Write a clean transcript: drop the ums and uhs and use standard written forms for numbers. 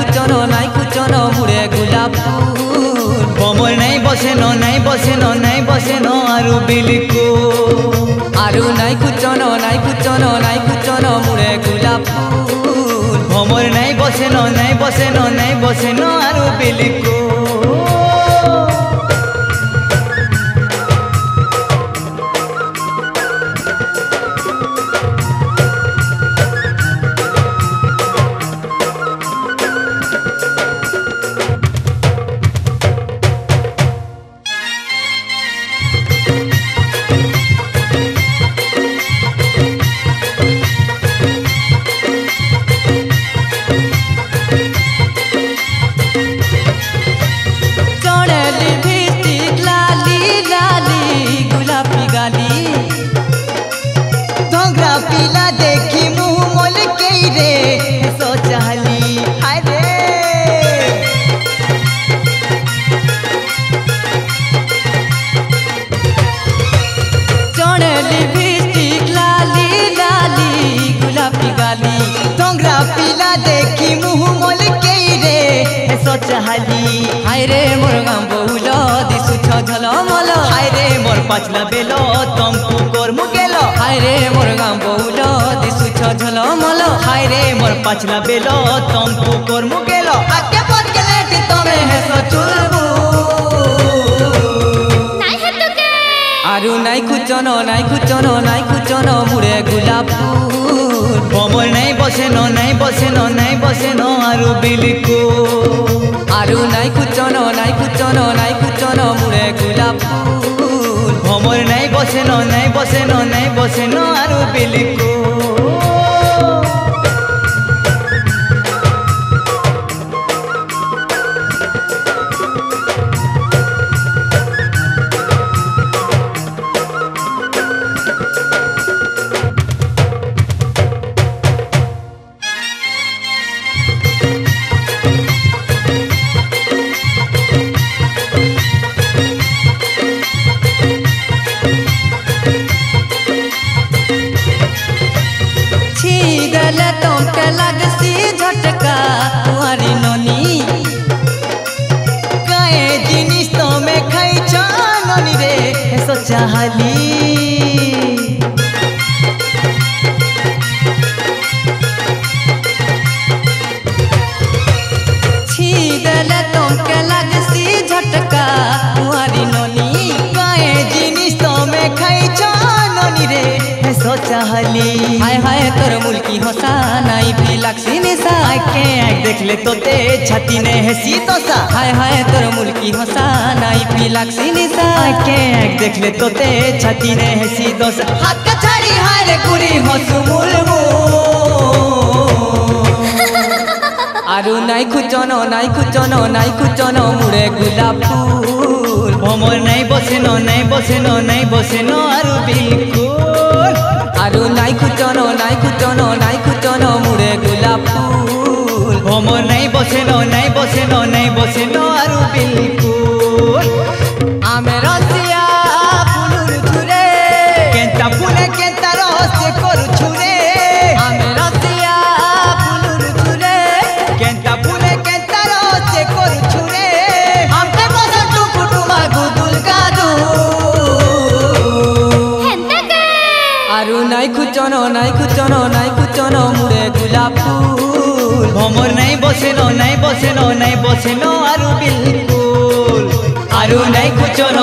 कुचन मुड़े गुलाब फूल भमर नहीं बसे न आरु बिल्कुल नहीं कुचन मुड़े गुलाब फूल भमर नहीं बसे न आरु बिल्कुल पीला देखी मुँह मोल के रे सोचली हाय रे चढ़ली भिस्टिक लाली लाली गुलाबी गाली डोंगरा पीला देखी मुँह मोल के रे सोचली हाय रे मोर गाम बहुल दिसु झलमल हाय रे मोर पाचला बेलो तुमको कर मुगेलो हाय रे मोर गाम बहुल दिसु झलमल हाय रे मोर पाचला बेलो तुमको कर मुगेलो आके पद गेले ती तमे हे सचुलबू নাই হেতুকে आरु नहीं कुचन मुड़े गुलाब फूल भमर नहीं बसे न आरु बिल्कुल नहीं कुचन मुड़े गुलाब फूल भमर नहीं बसे न आरु बिल्कुल तुमके लगसी झटका तुम्हारी ननी काए जिनिस तो में खाई ननी रे सोचली तुमके लगसी झटका तुम्हारी ननी काए जिनिस तो में खाई ननी रे सोचली हाय हाय तोर मुल्की हंसा नहीं भी लगसी निशा आके देख ले तो ते छाती ने है सीतोसा हाय हाय तोर मुल्की हंसा नहीं भी लगसी निशा आके देख ले तो ते छाती ने है सीतोसा हाथ का छाड़ी हाय रे कुरी हंसु मुलमु नहीं कुचन मुड़े गुलाब फूल भमर नहीं बसे न आरु बिल्कुल नहीं कुचन मुड़े गुलाब फूल भमर नहीं बसे न आरु बिल्कुल आमे रसिया फुलुर छुरे केंता फुले केंता रहस्य करू छुरे आमे रसिया फुलुर छुरे केंता फुले केंता रहस्य करू छुरे हमके बसन टू कुटुमा गुदुल गादू হেন্তেকে नहीं कुचन मुड़े गुलाब फूल भमर नहीं बसे न आरु बिल्कुल नहीं कुचन